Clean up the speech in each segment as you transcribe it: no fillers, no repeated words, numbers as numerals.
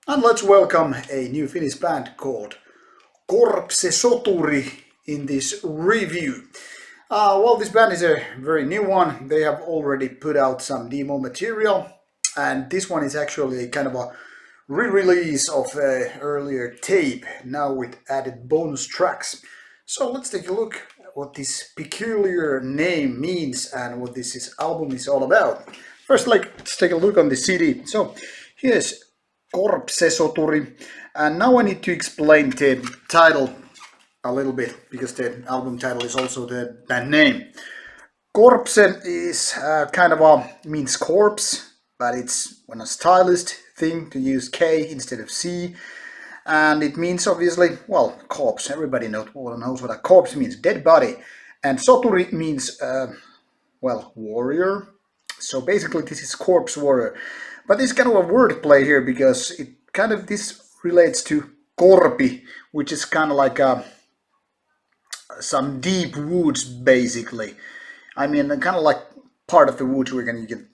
And let's welcome a new Finnish band called Korpsesoturi in this review. Well, this band is a very new one. They have already put out some demo material, and this one is actually a kind of a re-release of an earlier tape, now with added bonus tracks. So let's take a look at what this peculiar name means and what album is all about. First, let's take a look on the CD. So here's Korpsesoturi, and now I need to explain the title a little bit because the album title is also the band name. Korpse is kind of means corpse, but it's a stylist thing to use K instead of C, and it means obviously, well, corpse. Everybody knows what a corpse means, dead body, and soturi means warrior. So basically, this is corpse warrior. But it's kind of a wordplay here because this relates to korpi, which is kind of like some deep woods, basically. I mean, kind of like part of the woods where you can,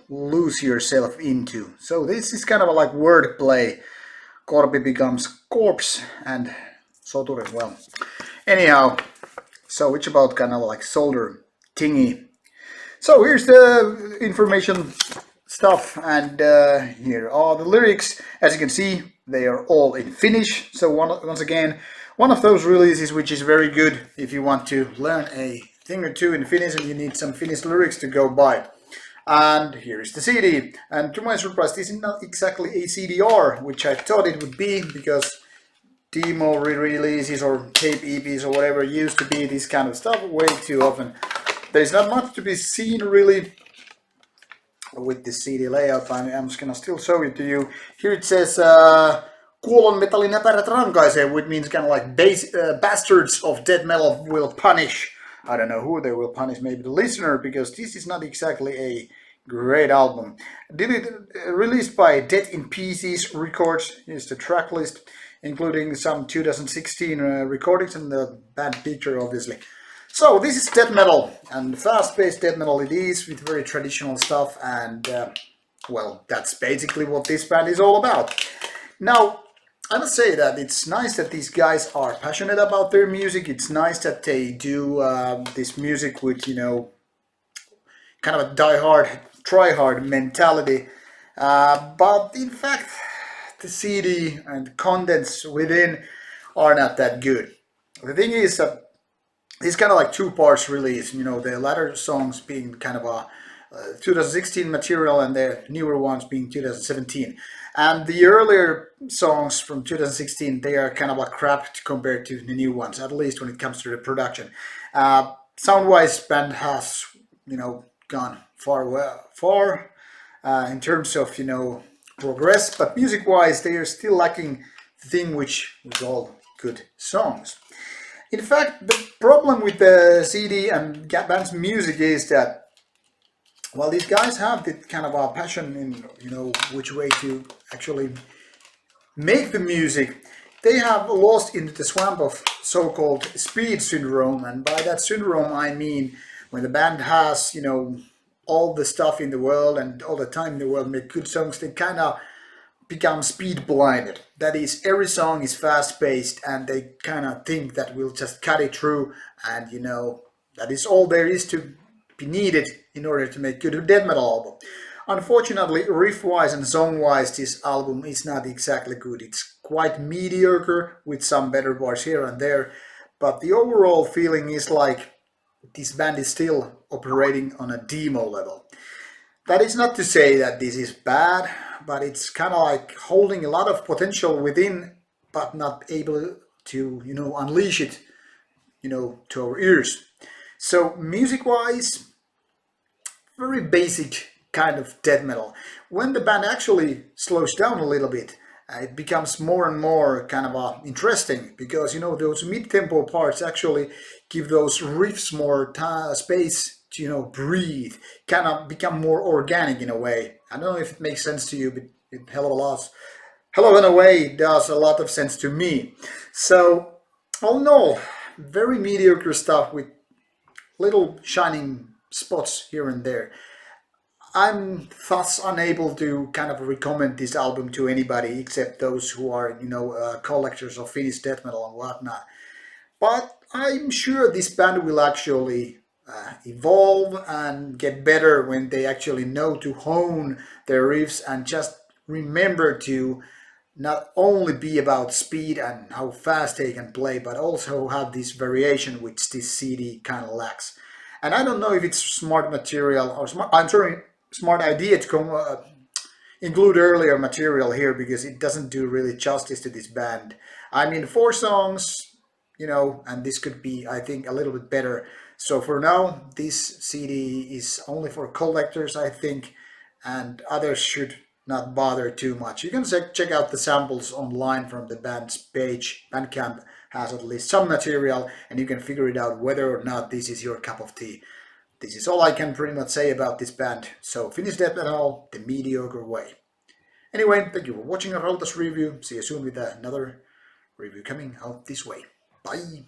lose yourself into. So this is kind of like wordplay. Korpi becomes corpse and soturi, well. Anyhow, so it's about kind of like soldier thingy. So here's the information stuff, and here are the lyrics. As you can see, they are all in Finnish. So once again, one of those releases which is very good if you want to learn a thing or two in Finnish and you need some Finnish lyrics to go by. And here is the CD. And to my surprise, this is not exactly a CDR, which I thought it would be, because demo re-releases or tape EPs or whatever used to be this kind of stuff way too often. There's not much to be seen really with the CD layout. I'm just gonna still show it to you. Here it says kuolon metalli näpärät rankaisee, which means kind of like bastards of death metal will punish. I don't know who they will punish, maybe the listener, because this is not exactly a great album. Released by Death in Pieces Records. Here's the track list, including some 2016 recordings and the band picture, obviously. So this is death metal, and fast-paced death metal it is, with very traditional stuff, and well, that's basically what this band is all about. Now, I must say that it's nice that these guys are passionate about their music. It's nice that they do this music with, kind of a die-hard, try-hard mentality. But in fact, the CD and the contents within are not that good. The thing is that it's kind of like two parts release, the latter songs being kind of a 2016 material and the newer ones being 2017. And the earlier songs from 2016, they are kind of like crap compared to the new ones, at least when it comes to the production. Sound-wise, band has, gone far in terms of, progress, but music-wise, they are still lacking the thing which is all good songs. In fact, the problem with the CD and band's music is that, well, these guys have the kind of a passion in, which way to actually make the music. They have lost into the swamp of so-called speed syndrome, and by that syndrome I mean when the band has, all the stuff in the world and all the time in the world make good songs, they kind of become speed blinded. That is, every song is fast paced and they kind of think that we'll just cut it through, and that is all there is to be needed in order to make good death metal album. Unfortunately, riff wise and song wise, this album is not exactly good. It's quite mediocre with some better parts here and there, but the overall feeling is like this band is still operating on a demo level. That is not to say that this is bad, but it's kind of like holding a lot of potential within, but not able to, unleash it, to our ears. So music-wise, very basic kind of death metal. When the band actually slows down a little bit, it becomes more and more kind of interesting, because, those mid-tempo parts actually give those riffs more space to, breathe, kind of become more organic in a way. I don't know if it makes sense to you, but hell of in a way it does a lot of sense to me. So, all in all, very mediocre stuff with little shining spots here and there. I'm thus unable to kind of recommend this album to anybody except those who are, collectors of Finnish death metal and whatnot. But I'm sure this band will actually evolve and get better when they actually know to hone their riffs and just remember to not only be about speed and how fast they can play, but also have this variation which this CD kind of lacks. And I don't know if it's smart material or smart idea to include earlier material here because it doesn't do really justice to this band. I mean, 4 songs, and this could be, I think, a little bit better. So for now, this CD is only for collectors, I think, and others should not bother too much. You can check out the samples online from the band's page. Bandcamp has at least some material, and you can figure it out whether or not this is your cup of tea. This is all I can pretty much say about this band. So finish death metal the mediocre way. Anyway, thank you for watching Rauta's review. See you soon with another review coming out this way. Bye!